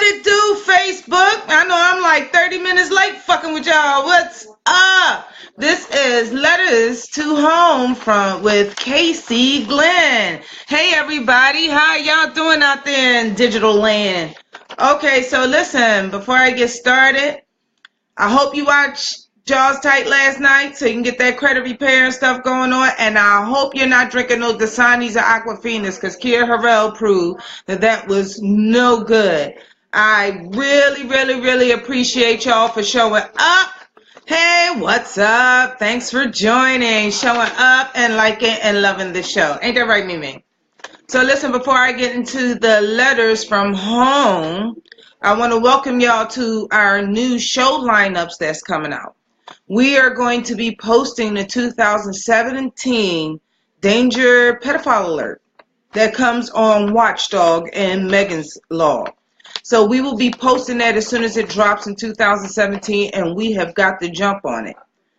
it do, Facebook? I know I'm like 30 minutes late fucking with y'all. What's up? This is Letters to Home from with Casey Glenn. Hey everybody, how y'all doing out there in digital land? Okay, so listen, before I get started, I hope you watched Jaws Tight last night so you can get that credit repair and stuff going on. And I hope you're not drinking no Dasanis or Aquafinas because Kia Harrell proved that that was no good. I really appreciate y'all for showing up. Hey, what's up? Thanks for joining, showing up and liking and loving the show. Ain't that right, Mimi? So listen, before I get into the letters from home, I want to welcome y'all to our new show lineups that's coming out. We are going to be posting the 2017 Danger Pedophile Alert that comes on Watchdog and Megan's Law. So we will be posting that as soon as it drops in 2017, and we have got to jump on it.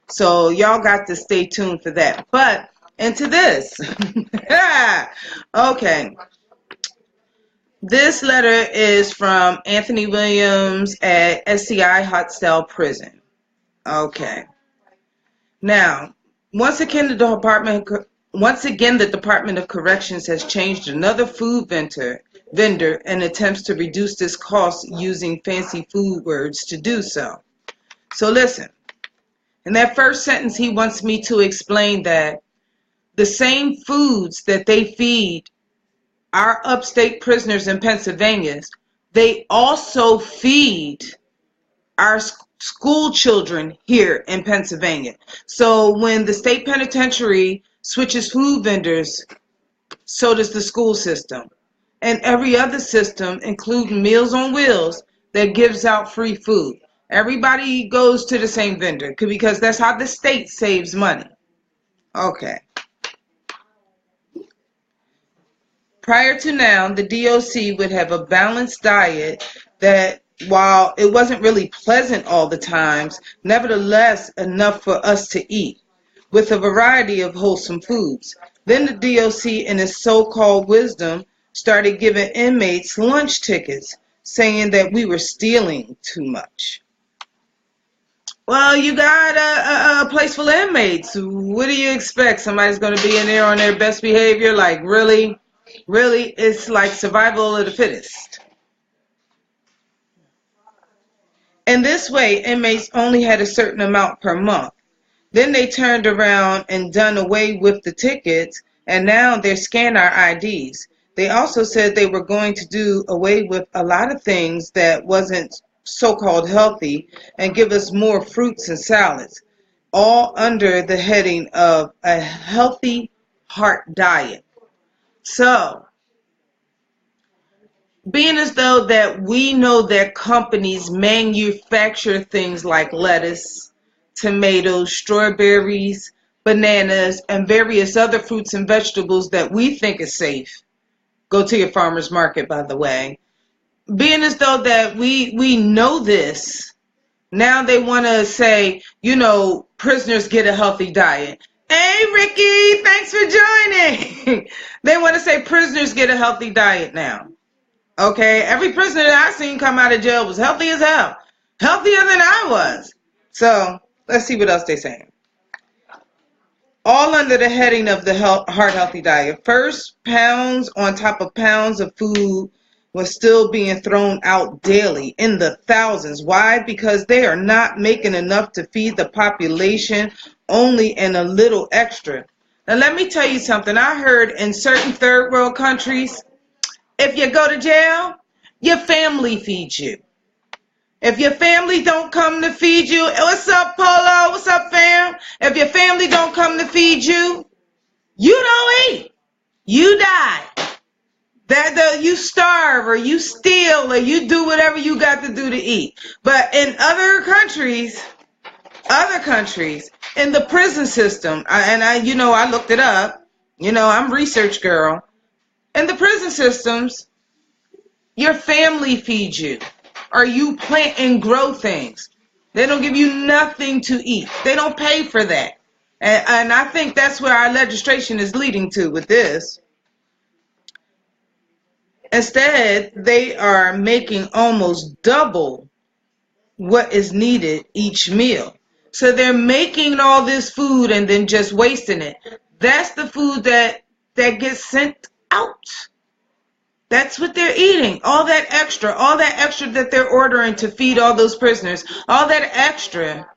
So y'all got to stay tuned for that. But into this. Okay. This letter is from Anthony Williams at SCI Hotstelle Prison. Okay. Now, once again, the Department of Corrections has changed another food vendor and attempts to reduce this cost using fancy food words to do so. So listen. In that first sentence, he wants me to explain that the same foods that they feed our upstate prisoners in Pennsylvania, they also feed our school children here in Pennsylvania. So when the state penitentiary switches food vendors, so does the school system. And every other system, including Meals on Wheels, that gives out free food. Everybody goes to the same vendor because that's how the state saves money. Okay. Prior to now, the DOC would have a balanced diet that, while it wasn't really pleasant all the times, nevertheless enough for us to eat, with a variety of wholesome foods. Then the DOC, in its so-called wisdom, started giving inmates lunch tickets, saying that we were stealing too much. Well, you got a place full of inmates. What do you expect? Somebody's going to be in there on their best behavior? Like, really? Really, it's like survival of the fittest. In this way, inmates only had a certain amount per month. Then they turned around and done away with the tickets, and now they scan our IDs. They also said they were going to do away with a lot of things that wasn't so-called healthy and give us more fruits and salads, all under the heading of a healthy heart diet. So, being as though that we know that companies manufacture things like lettuce, tomatoes, strawberries, bananas, and various other fruits and vegetables that we think is safe. Go to your farmer's market, by the way. Being as though that we know this, now they want to say, prisoners get a healthy diet. Hey, Ricky, thanks for joining. They want to say prisoners get a healthy diet now. Okay, every prisoner that I seen come out of jail was healthy as hell. Healthier than I was. So, let's see what else they're saying. All under the heading of the heart healthy diet. First, pounds on top of pounds of food was still being thrown out daily in the thousands. Why? Because they are not making enough to feed the population, only and a little extra. Now, let me tell you something. I heard in certain third world countries, if you go to jail, your family feeds you. If your family don't come to feed you, what's up, Polo? What's up, fam? If your family don't come to feed you, you don't eat. You die. You starve or you steal or you do whatever you got to do to eat. But in other countries, in the prison system, I looked it up. I'm a research girl. In the prison systems, your family feeds you, or you plant and grow things. They don't give you nothing to eat. They don't pay for that. And I think that's where our legislation is leading to with this. Instead, they are making almost double what is needed each meal. So they're making all this food and then just wasting it. That's the food that gets sent out. That's what they're eating. All that extra that they're ordering to feed all those prisoners, all that extra.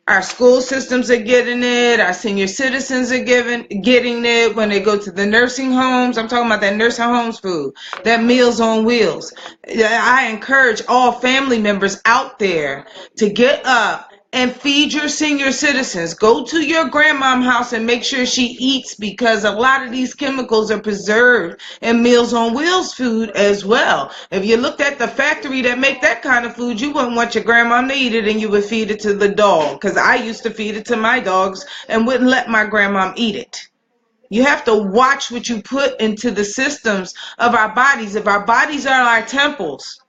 Our school systems are getting it. Our senior citizens are getting it when they go to the nursing homes. I'm talking about that nursing homes food, that Meals on Wheels. I encourage all family members out there to get up and feed your senior citizens. Go to your grandmom's house and make sure she eats, because a lot of these chemicals are preserved in Meals on Wheels food as well. If you looked at the factory that make that kind of food, you wouldn't want your grandma to eat it, and you would feed it to the dog, because I used to feed it to my dogs and wouldn't let my grandma eat it. You have to watch what you put into the systems of our bodies. If our bodies are our temples,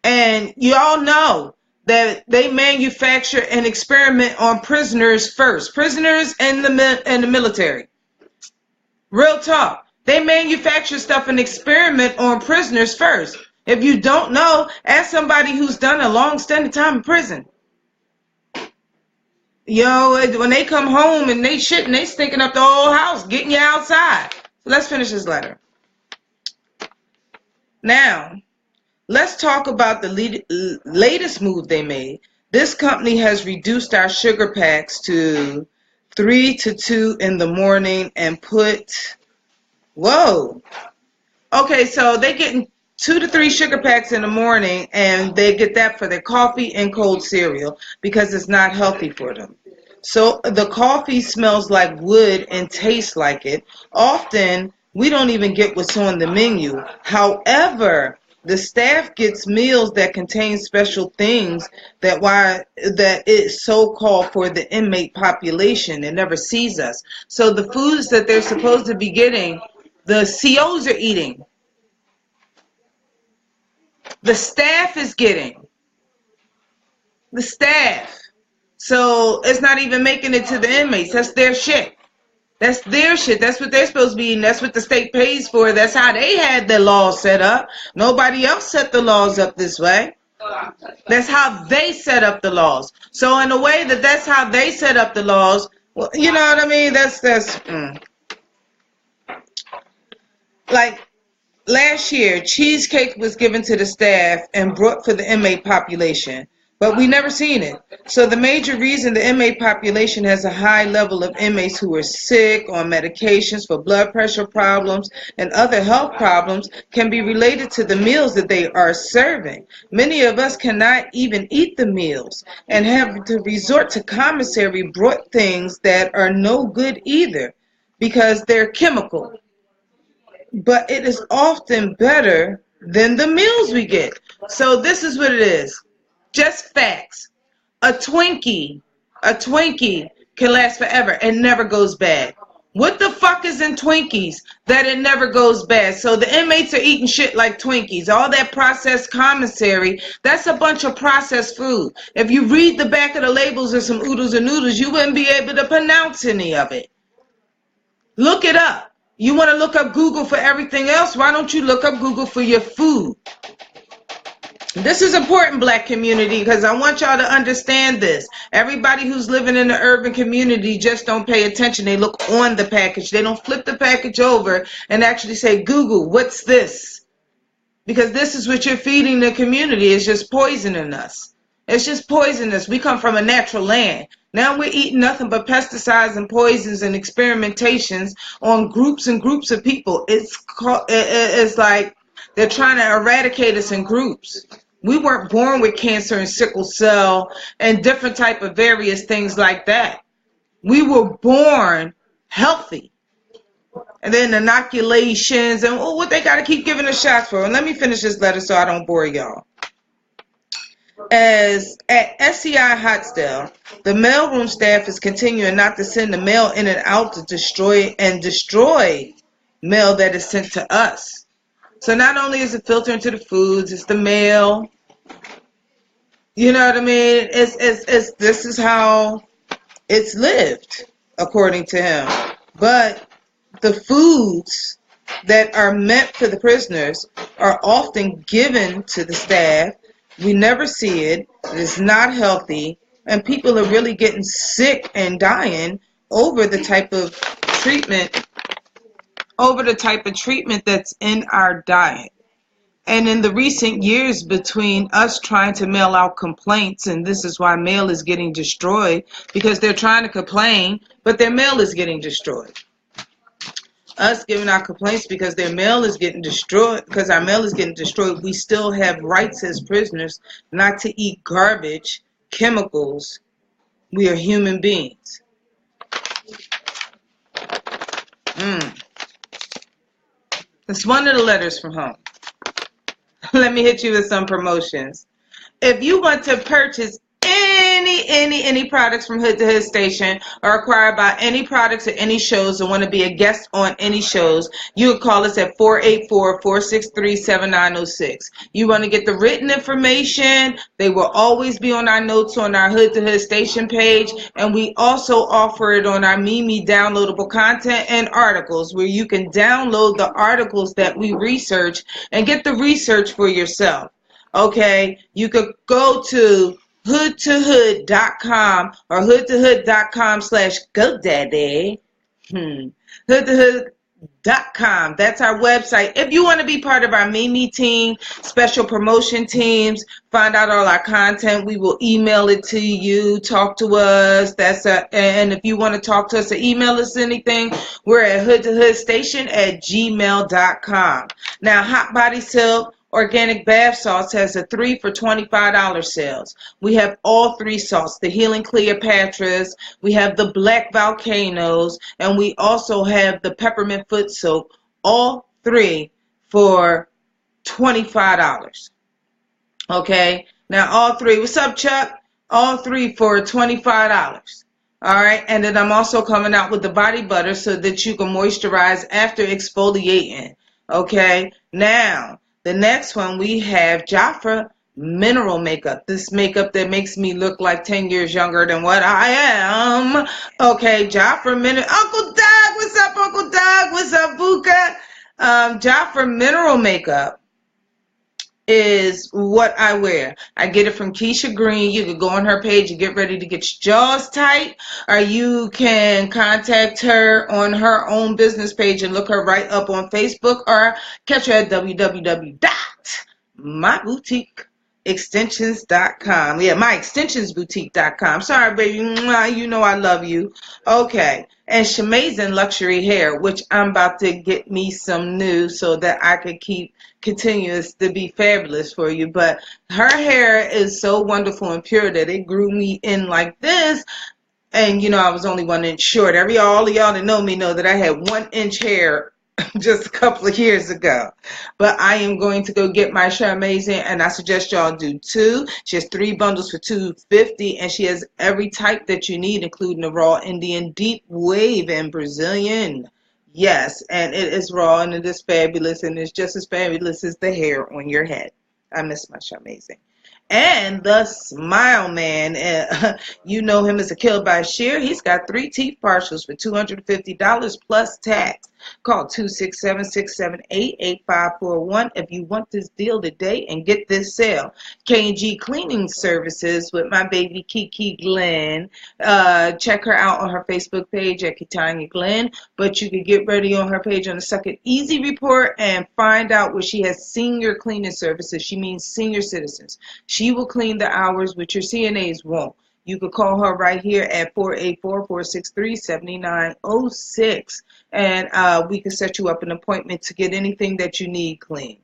and you all know that they manufacture and experiment on prisoners first. Prisoners in the military. Real talk. They manufacture stuff and experiment on prisoners first. If you don't know, ask somebody who's done a long-standing time in prison. You know, when they come home and they shitting, they stinking up the whole house, getting you outside. So let's finish this letter. Now, let's talk about the latest move they made. This company has reduced our sugar packs to 3 to 2 in the morning and put, whoa. Okay, so they're getting 2 to 3 sugar packs in the morning, and they get that for their coffee and cold cereal because it's not healthy for them. So the coffee smells like wood and tastes like it. Often, we don't even get what's on the menu. However, the staff gets meals that contain special things that it's so called for the inmate population. It never sees us. So the foods that they're supposed to be getting, the COs are eating. The staff is getting. The staff. So it's not even making it to the inmates. That's their shit. That's their shit. That's what they're supposed to be eating. That's what the state pays for. That's how they had their laws set up. Nobody else set the laws up this way. That's how they set up the laws. So in a way that's how they set up the laws, well, you know what I mean? Like last year, cheesecake was given to the staff and brought for the inmate population. But we never seen it. So the major reason the inmate population has a high level of inmates who are sick, on medications for blood pressure problems and other health problems can be related to the meals that they are serving. Many of us cannot even eat the meals and have to resort to commissary brought things that are no good either because they're chemical. But it is often better than the meals we get. So this is what it is. Just facts. A Twinkie can last forever and never goes bad. What the fuck is in Twinkies that it never goes bad? So the inmates are eating shit like Twinkies. All that processed commissary, that's a bunch of processed food. If you read the back of the labels of some oodles and noodles, you wouldn't be able to pronounce any of it. Look it up. You want to look up Google for everything else? Why don't you look up Google for your food? This is important, black community, because I want y'all to understand this. Everybody who's living in the urban community just don't pay attention. They look on the package. They don't flip the package over and actually say, Google, what's this? Because this is what you're feeding the community. It's just poisoning us. It's just poisonous. We come from a natural land. Now we're eating nothing but pesticides and poisons and experimentations on groups and groups of people. It's like they're trying to eradicate us in groups. We weren't born with cancer and sickle cell and different type of various things like that. We were born healthy. And then inoculations and what they got to keep giving us shots for. And let me finish this letter so I don't bore y'all. As at SCI Hotsdale, the mailroom staff is continuing not to send the mail in and out to destroy mail that is sent to us. So not only is it filtering to the foods, it's the mail. You know what I mean? This is how it's lived, according to him. But the foods that are meant for the prisoners are often given to the staff. We never see it. It is not healthy, and people are really getting sick and dying over the type of treatment that's in our diet. And in the recent years, between us trying to mail out complaints, and this is why mail is getting destroyed, because they're trying to complain, but their mail is getting destroyed. Us giving our complaints because their mail is getting destroyed, because our mail is getting destroyed, we still have rights as prisoners not to eat garbage, chemicals. We are human beings. It's one of the letters from home. Let me hit you with some promotions. If you want to purchase any products from Hood to Hood Station, or acquire by any products at any shows, or want to be a guest on any shows, you can call us at 484-463-7906. You want to get the written information, they will always be on our notes on our Hood to Hood Station page, and we also offer it on our Mimi downloadable content and articles, where you can download the articles that we research and get the research for yourself. Okay, you could go to hoodtohood.com or hoodtohood.com/GoDaddy. Hoodtohood.com. That's our website. If you want to be part of our Mimi team, special promotion teams, find out all our content, we will email it to you. Talk to us. And if you want to talk to us or email us anything, we're at hoodtohoodstation@gmail.com. Now, Hot Body Silk Organic Bath Salts has a 3 for $25 sales. We have all 3 salts, the Healing Cleopatras, we have the Black Volcanoes, and we also have the Peppermint Foot Soap, all 3 for $25. Okay, now all 3, what's up, Chuck? All 3 for $25. All right, and then I'm also coming out with the body butter so that you can moisturize after exfoliating. Okay, now the next one, we have Jafra Mineral Makeup. This makeup that makes me look like 10 years younger than what I am. Okay, Jafra Mineral. Uncle Doug, what's up, Uncle Doug? What's up, Buka? Jafra Mineral Makeup is what I wear. I get it from Keisha Green. You can go on her page and get ready to get your jaws tight, or you can contact her on her own business page and look her right up on Facebook, or catch her at www.myboutiqueextensions.com. Yeah, myextensionsboutique.com. Sorry, baby. You know I love you. Okay. And Shamazin Luxury Hair, which I'm about to get me some new so that I can keep continuous to be fabulous for you. But her hair is so wonderful and pure that it grew me in like this. And, I was only 1 inch short. All of y'all that know me know that I had 1 inch hair just a couple of years ago. But I am going to go get my Charmazin, and I suggest y'all do 2. She has 3 bundles for $2.50, and she has every type that you need, including the raw Indian, deep wave, and Brazilian. Yes, and it is raw, and it is fabulous, and it's just as fabulous as the hair on your head. I miss my Charmazin. And the Smile Man, you know him as a Kill by Sheer. He's got 3 teeth partials for $250 plus tax. Call 267-678-8541 if you want this deal today and get this sale. K&G Cleaning Services with my baby Kiki Glenn. Check her out on her Facebook page at Kitanya Glenn. But you can get ready on her page on the Second Easy Report and find out where she has senior cleaning services. She means senior citizens. She will clean the hours which your CNAs won't. You could call her right here at 484-463-7906, and we can set you up an appointment to get anything that you need clean.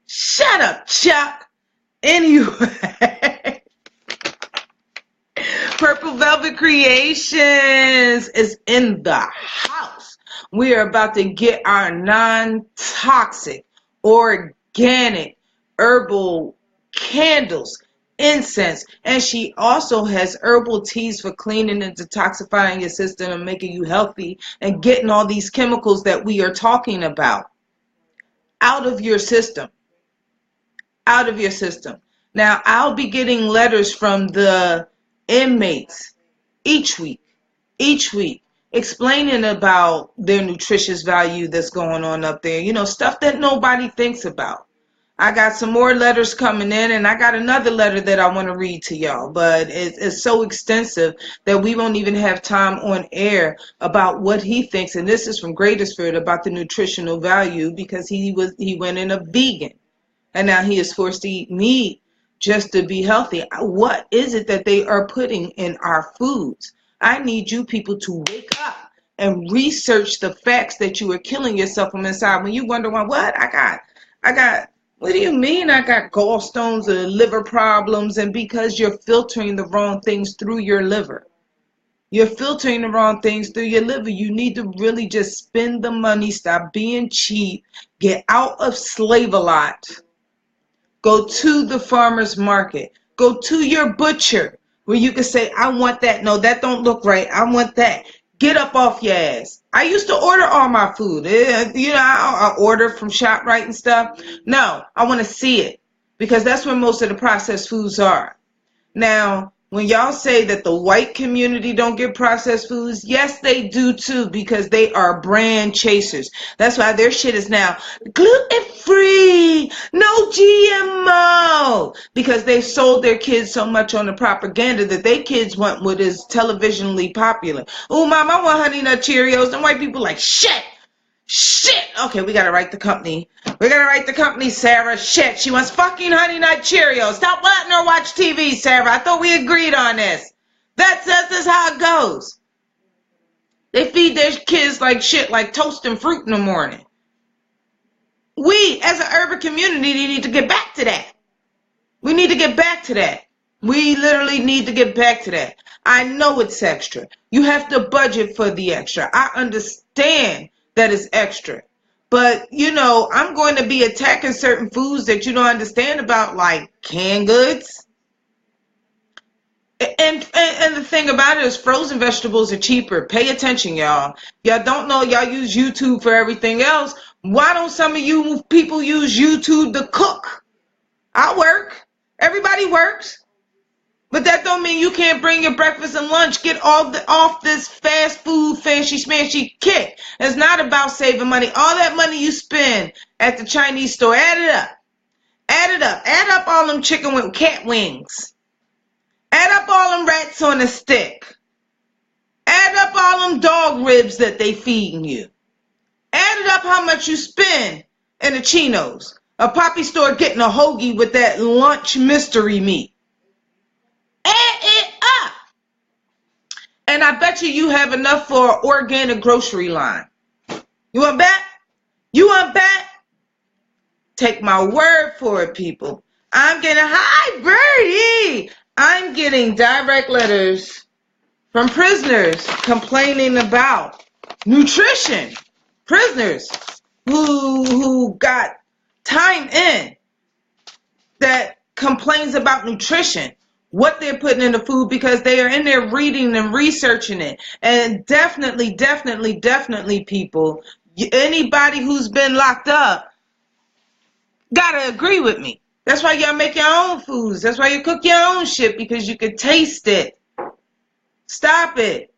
Shut up, Chuck. Anyway, Purple Velvet Creations is in the house. We are about to get our non-toxic, organic, herbal candles, incense, and she also has herbal teas for cleaning and detoxifying your system and making you healthy and getting all these chemicals that we are talking about out of your system. Out of your system. Now, I'll be getting letters from the inmates each week. explaining about their nutritious value that's going on up there. You know, stuff that nobody thinks about. I got some more letters coming in, and I got another letter that I want to read to y'all, but it's so extensive that we won't even have time on air about what he thinks. And this is from Greatersford about the nutritional value, because he went in a vegan, and now he is forced to eat meat just to be healthy. What is it that they are putting in our foods? I need you people to wake up and research the facts that you are killing yourself from inside. When you wonder why, what I got. What do you mean I got gallstones or liver problems? And because you're filtering the wrong things through your liver. You're filtering the wrong things through your liver. You need to really just spend the money, stop being cheap, get out of Slave-A-Lot. Go to the farmer's market. Go to your butcher where you can say, I want that. No, that don't look right. I want that. Get up off your ass. I used to order all my food. You know, I order from ShopRite and stuff. No, I want to see it, because that's where most of the processed foods are. Now, when y'all say that the white community don't get processed foods, yes, they do too, because they are brand chasers. That's why their shit is now gluten-free, no GMO, because they sold their kids so much on the propaganda that they kids want what is televisionally popular. Oh, Mom, I want Honey Nut Cheerios. And white people like, shit. Okay, we gotta write the company. Sarah. Shit, she wants fucking Honey Nut Cheerios. Stop letting her watch TV, Sarah. I thought we agreed on this. That's how it goes. They feed their kids like shit, like toast and fruit in the morning. We, as an urban community, need to get back to that. We need to get back to that. We literally need to get back to that. I know it's extra. You have to budget for the extra. I understand that is extra. But, you know, I'm going to be attacking certain foods that you don't understand about, like canned goods. And the thing about it is frozen vegetables are cheaper. Pay attention, y'all. Y'all don't know y'all use YouTube for everything else. Why don't some of you people use YouTube to cook? I work. Everybody works. But that don't mean you can't bring your breakfast and lunch. Get off this fast food, fancy smashy kick. It's not about saving money. All that money you spend at the Chinese store, add it up. Add it up. Add up all them cat wings. Add up all them rats on a stick. Add up all them dog ribs that they feeding you. Add it up how much you spend in the chinos. A poppy store getting a hoagie with that lunch mystery meat. Add it up. And I bet you have enough for an organic grocery line. You want bet? You want bet? Take my word for it, people. I'm getting, hi, Birdie. I'm getting direct letters from prisoners complaining about nutrition. Prisoners who got time in that complains about nutrition. What they're putting in the food, because they are in there reading and researching it. And definitely, people, anybody who's been locked up gotta agree with me. That's why y'all make your own foods. That's why you cook your own shit, because you can taste it. Stop it.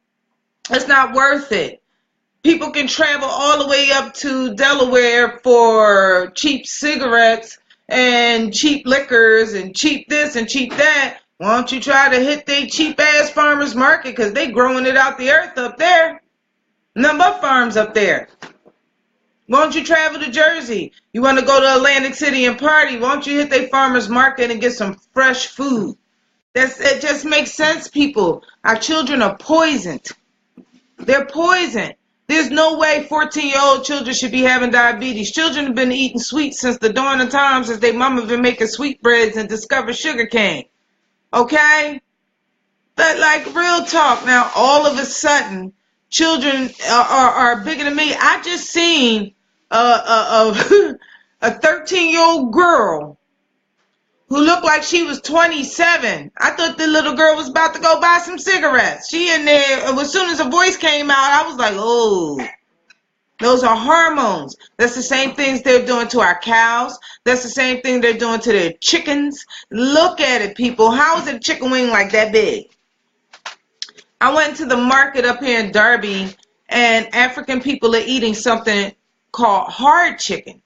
It's not worth it. People can travel all the way up to Delaware for cheap cigarettes and cheap liquors and cheap this and cheap that. Why don't you try to hit they cheap-ass farmers market, because they growing it out the earth up there. Number of farms up there. Why don't you travel to Jersey? You want to go to Atlantic City and party? Why don't you hit their farmers market and get some fresh food? It just makes sense, people. Our children are poisoned. They're poisoned. There's no way 14-year-old children should be having diabetes. Children have been eating sweets since the dawn of time, since their mama been making sweetbreads and discovered sugar cane. Okay? But like real talk, now all of a sudden, children are bigger than me. I just seen a 13-year-old girl who looked like she was 27. I thought the little girl was about to go buy some cigarettes. She in there, as soon as her voice came out, I was like, oh, those are hormones. That's the same things they're doing to our cows. That's the same thing they're doing to their chickens. Look at it, people. How is a chicken wing like that big? I went to the market up here in Derby, And African people are eating something called hard chicken.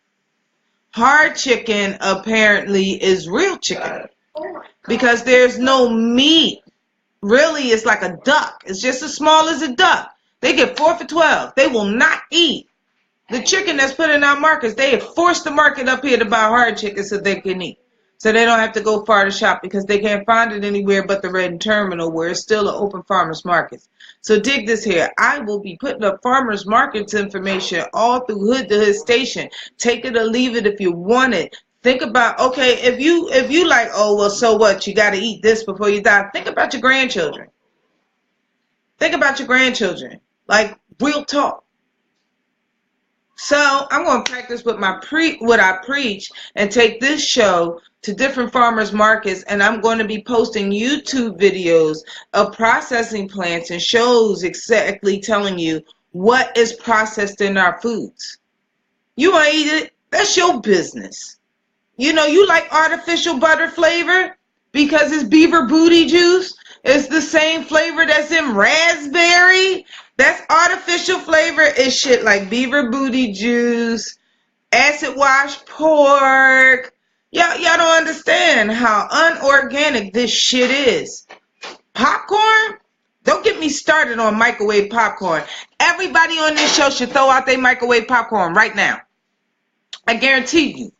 Hard chicken apparently is real chicken because there's no meat. Really, it's like a duck. It's just as small as a duck. They get 4 for $12. They will not eat the chicken that's put in our markets. They have forced the market up here to buy hard chicken so they can eat. So they don't have to go far to shop because they can't find it anywhere but the Red Terminal, where it's still an open farmers market. So dig this here. I will be putting up farmers markets information all through Hood to Hood Station. Take it or leave it if you want it. Think about, okay, if you like, oh, well, so what? You got to eat this before you die. Think about your grandchildren. Think about your grandchildren. Like, real talk. So I'm going to practice with what I preach and take this show to different farmers markets, and I'm going to be posting YouTube videos of processing plants and shows exactly telling you what is processed in our foods. You want to eat it? That's your business. You know, you like artificial butter flavor because it's beaver booty juice. It's the same flavor that's in raspberry. That's artificial flavor. It's shit like beaver booty juice, acid wash pork. Y'all don't understand how unorganic this shit is. Popcorn? Don't get me started on microwave popcorn. Everybody on this show should throw out their microwave popcorn right now. I guarantee you.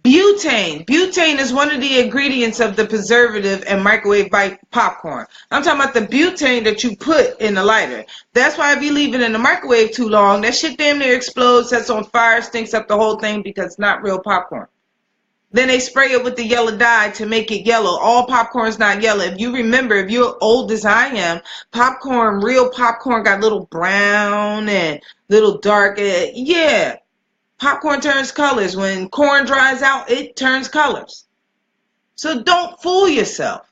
Butane. Butane is one of the ingredients of the preservative and microwave popcorn. I'm talking about the butane that you put in the lighter. That's why if you leave it in the microwave too long, that shit damn near explodes, sets on fire, stinks up the whole thing because it's not real popcorn. Then they spray it with the yellow dye to make it yellow. All popcorn's not yellow. If you remember, if you're old as I am, real popcorn got little brown and little dark. Yeah. Popcorn turns colors. When corn dries out, it turns colors. So don't fool yourself.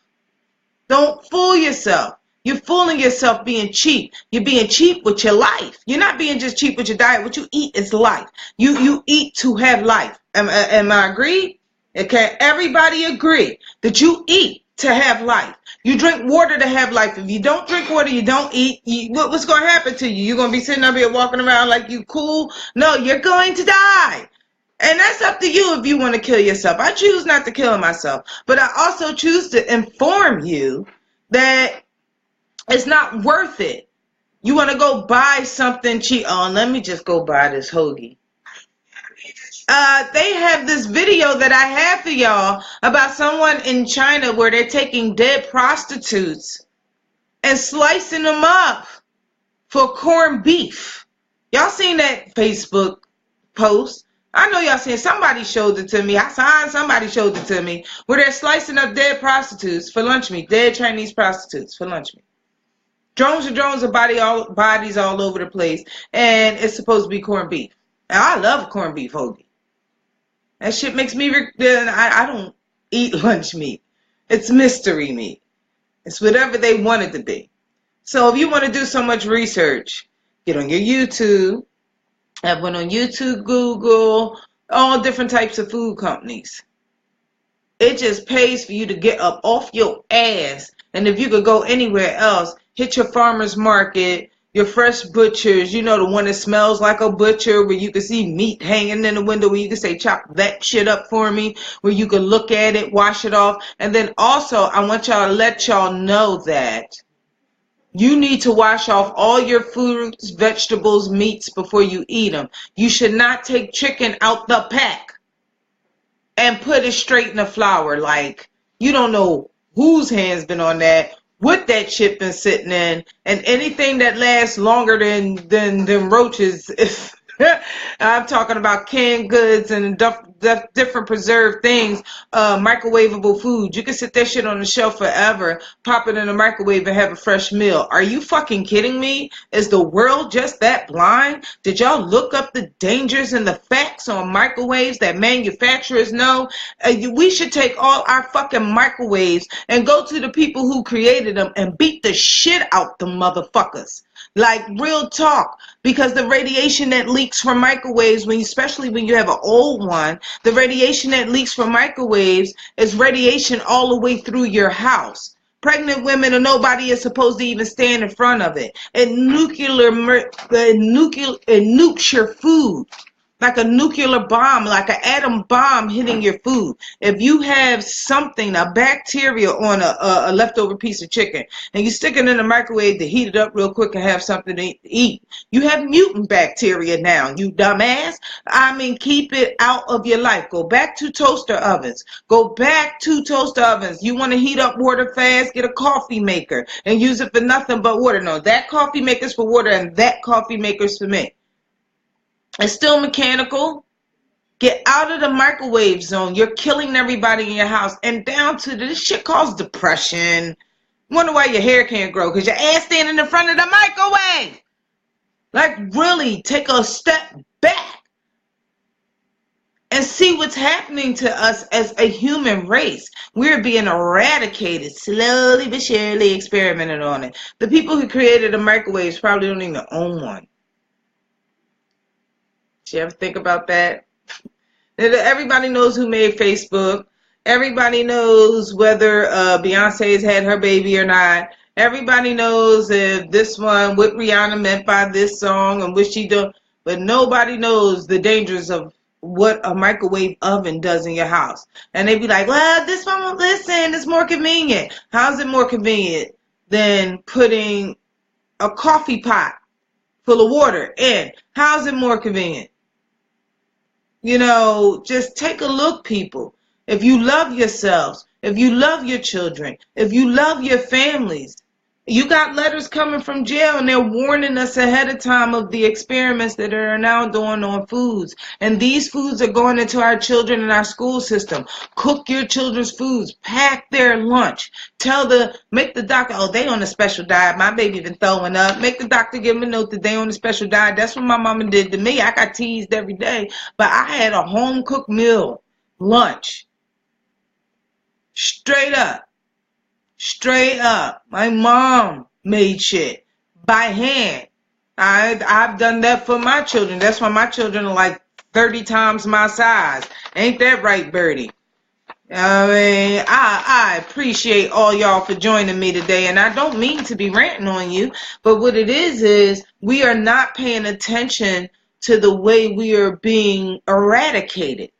Don't fool yourself. You're fooling yourself being cheap. You're being cheap with your life. You're not being just cheap with your diet. What you eat is life. You eat to have life. Am I agreed? Okay, everybody agree that you eat to have life. You drink water to have life. If you don't drink water, you don't eat. What's going to happen to you? You're going to be sitting up here walking around like you cool? No, you're going to die. And that's up to you if you want to kill yourself. I choose not to kill myself. But I also choose to inform you that it's not worth it. You want to go buy something cheap. Oh, let me just go buy this hoagie. They have this video that I have for y'all about someone in China where they're taking dead prostitutes and slicing them up for corned beef. Y'all seen that Facebook post? I know y'all seen. Somebody showed it to me. Somebody showed it to me where they're slicing up dead prostitutes for lunch meat. Dead Chinese prostitutes for lunch meat. Drones of bodies all over the place, and it's supposed to be corned beef. Now I love corned beef hoagie. That shit makes me, I don't eat lunch meat. It's mystery meat. It's whatever they want it to be. So if you want to do so much research, get on your YouTube. I went on YouTube, Google, all different types of food companies. It just pays for you to get up off your ass. And if you could go anywhere else, hit your farmer's market, your fresh butchers, you know, the one that smells like a butcher, where you can see meat hanging in the window, where you can say, chop that shit up for me, where you can look at it, wash it off. And then also, I want y'all to let y'all know that you need to wash off all your fruits, vegetables, meats before you eat them. You should not take chicken out the pack and put it straight in the flour. Like, you don't know whose hand's been on that, what that shit been sitting in, and anything that lasts longer than roaches. I'm talking about canned goods and different preserved things, microwavable food. You can sit that shit on the shelf forever, pop it in the microwave and have a fresh meal. Are you fucking kidding me? Is the world just that blind? Did y'all look up the dangers and the facts on microwaves that manufacturers know? We should take all our fucking microwaves and go to the people who created them and beat the shit out them motherfuckers. Like, real talk, because the radiation that leaks from microwaves, especially when you have an old one, the radiation that leaks from microwaves is radiation all the way through your house. Pregnant women or nobody is supposed to even stand in front of it. It nukes your food. Like a nuclear bomb, like an atom bomb hitting your food. If you have something, a bacteria on a leftover piece of chicken, and you stick it in the microwave to heat it up real quick and have something to eat, you have mutant bacteria now, you dumbass. I mean, keep it out of your life. Go back to toaster ovens. Go back to toaster ovens. You want to heat up water fast, get a coffee maker and use it for nothing but water. No, that coffee maker's for water and that coffee maker's for me. It's still mechanical. Get out of the microwave zone. You're killing everybody in your house. And down to this shit causes depression. Wonder why your hair can't grow. Because your ass standing in front of the microwave. Like, really, take a step back. And see what's happening to us as a human race. We're being eradicated. Slowly but surely experimented on it. The people who created the microwaves probably don't even own one. You ever think about that? Everybody knows who made Facebook. Everybody knows whether Beyonce's had her baby or not. Everybody knows if this one, what Rihanna meant by this song and what she done. But nobody knows the dangers of what a microwave oven does in your house. And they be like, well, this one won't listen. It's more convenient. How's it more convenient than putting a coffee pot full of water in? How's it more convenient? You know, just take a look, people. If you love yourselves, if you love your children, if you love your families, you got letters coming from jail and they're warning us ahead of time of the experiments that are now doing on foods. And these foods are going into our children and our school system. Cook your children's foods. Pack their lunch. Make the doctor, oh, they on a special diet. My baby been throwing up. Make the doctor give them a note that they on a special diet. That's what my mama did to me. I got teased every day. But I had a home cooked meal, lunch. Straight up. Straight up. My mom made shit by hand. I've done that for my children. That's why my children are like 30 times my size. Ain't that right, Birdie? I mean, I appreciate all y'all for joining me today, and I don't mean to be ranting on you, but what it is we are not paying attention to the way we are being eradicated.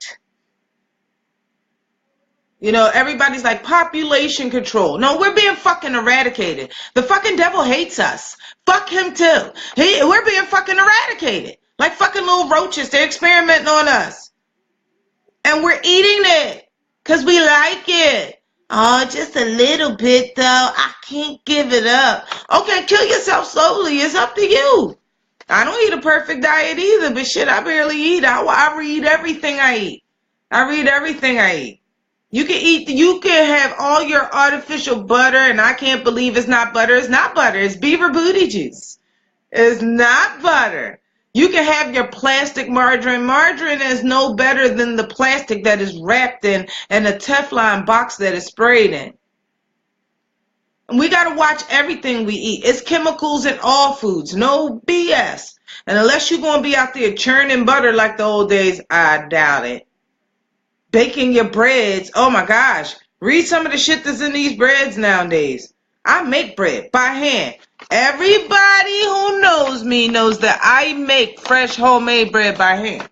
You know, everybody's like, population control. No, we're being fucking eradicated. The fucking devil hates us. Fuck him too. We're being fucking eradicated. Like fucking little roaches. They're experimenting on us. And we're eating it. Because we like it. Oh, just a little bit though. I can't give it up. Okay, kill yourself slowly. It's up to you. I don't eat a perfect diet either. But shit, I barely eat. I read everything I eat. I read everything I eat. You can have all your artificial butter, and I can't believe it's not butter. It's not butter. It's beaver booty juice. It's not butter. You can have your plastic margarine. Margarine is no better than the plastic that is wrapped in and a Teflon box that is sprayed in. And we got to watch everything we eat. It's chemicals in all foods. No BS. And unless you're going to be out there churning butter like the old days, I doubt it. Baking your breads. Oh my gosh. Read some of the shit that's in these breads nowadays. I make bread by hand. Everybody who knows me knows that I make fresh homemade bread by hand.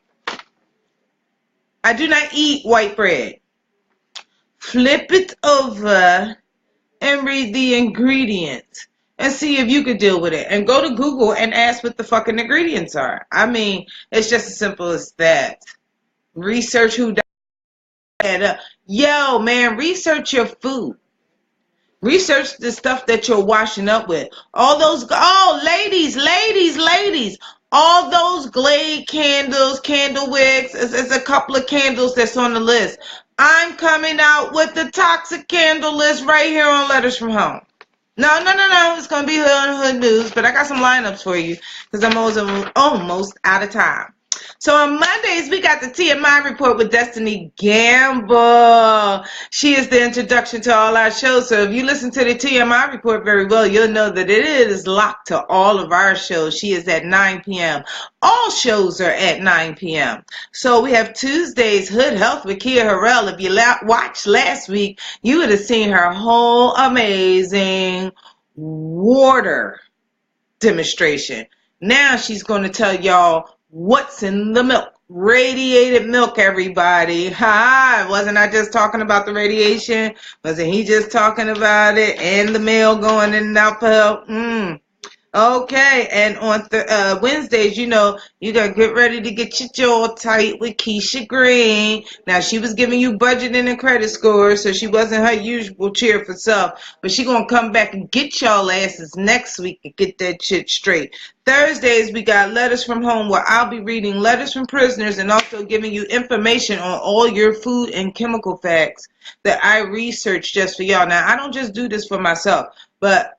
I do not eat white bread. Flip it over and read the ingredients and see if you could deal with it. And go to Google and ask what the fucking ingredients are. I mean, it's just as simple as that. Research who Yo, man, research your food. Research the stuff that you're washing up with. All those, ladies. All those Glade candles, candle wicks. There's a couple of candles that's on the list. I'm coming out with the toxic candle list right here on Letters from Home. No. It's going to be on Hood News, but I got some lineups for you because I'm almost out of time. So on Mondays, we got the TMI report with Destiny Gamble. She is the introduction to all our shows. So if you listen to the TMI report very well, you'll know that it is locked to all of our shows. She is at 9 p.m. All shows are at 9 p.m. So we have Tuesdays, Hood Health with Kia Harrell. If you watched last week, you would have seen her whole amazing water demonstration. Now she's going to tell y'all what's in the milk. Radiated milk, everybody. Hi, wasn't I just talking about the radiation? Wasn't he just talking about it? And the mail going in and out for help? Okay, and on Wednesdays, you know, you got to get ready to get your jaw tight with Keisha Green. Now, she was giving you budgeting and credit scores, so she wasn't her usual cheerful self. But she going to come back and get y'all asses next week and get that shit straight. Thursdays, we got Letters from Home, where I'll be reading letters from prisoners and also giving you information on all your food and chemical facts that I researched just for y'all. Now, I don't just do this for myself, but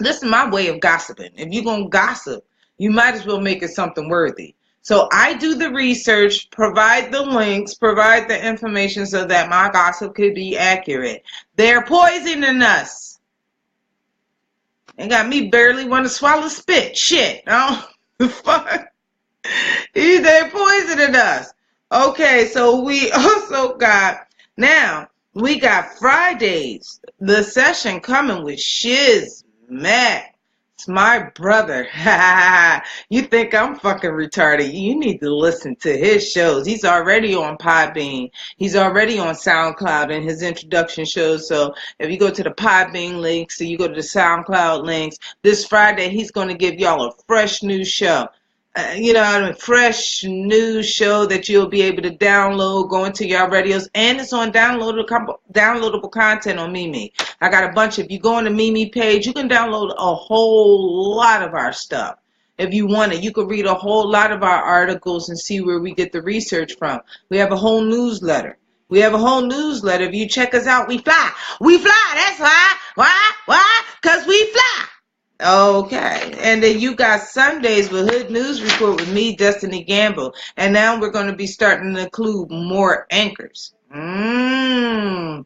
this is my way of gossiping. If you're going to gossip, you might as well make it something worthy. So I do the research, provide the links, provide the information so that my gossip could be accurate. They're poisoning us. They got me barely want to swallow spit. Shit. Oh, fuck. They're poisoning us. Okay, so we also got, now, we got Fridays, the session coming with Shiz Mac. It's my brother. You think I'm fucking retarded? You need to listen to his shows. He's already on Podbean. He's already on SoundCloud in his introduction shows. So if you go to the Podbean links, so you go to the SoundCloud links, this Friday he's going to give y'all a fresh new show. A fresh new show that you'll be able to download, go into your radios, and it's on downloadable content on Mimi. I got a bunch. If you go on the Mimi page, you can download a whole lot of our stuff. If you want it, you can read a whole lot of our articles and see where we get the research from. We have a whole newsletter. If you check us out, we fly. We fly. That's why. Why? Because we fly. Okay, and then you got Sundays with Hood News Report with me, Destiny Gamble. And now we're going to be starting to include more anchors. And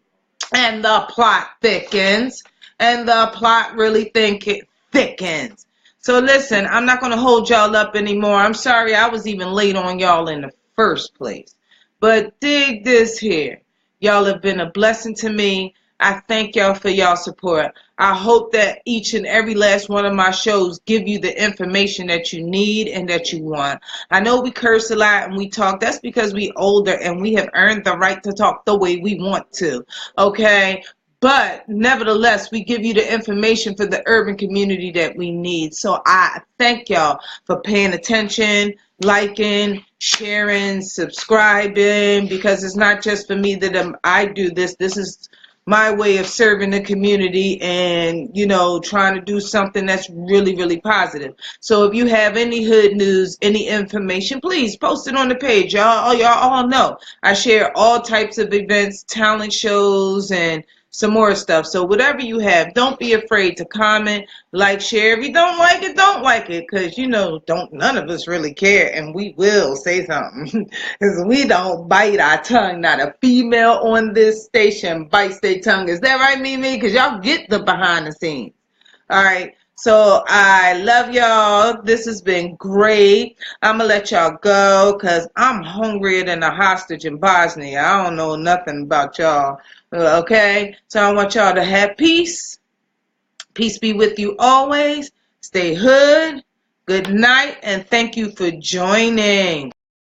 the plot thickens. And the plot really thickens. So listen, I'm not going to hold y'all up anymore. I'm sorry I was even late on y'all in the first place. But dig this here. Y'all have been a blessing to me. I thank y'all for y'all support. I hope that each and every last one of my shows give you the information that you need and that you want. I know we curse a lot and we talk. That's because we older and we have earned the right to talk the way we want to. Okay? But nevertheless, we give you the information for the urban community that we need. So I thank y'all for paying attention, liking, sharing, subscribing, because it's not just for me that I do this. This is my way of serving the community and, trying to do something that's really, really positive. So if you have any hood news, any information, please post it on the page. Y'all all know I share all types of events, talent shows, and some more stuff. So whatever you have, don't be afraid to comment, like, share. If you don't like it, don't like it, because none of us really care, and we will say something because we don't bite our tongue. Not a female on this station bites their tongue. Is that right, Mimi? Because y'all get the behind the scenes. All right. So I love y'all. This has been great. I'm going to let y'all go because I'm hungrier than a hostage in Bosnia. I don't know nothing about y'all. Okay? So I want y'all to have peace. Peace be with you always. Stay hood. Good night. And thank you for joining.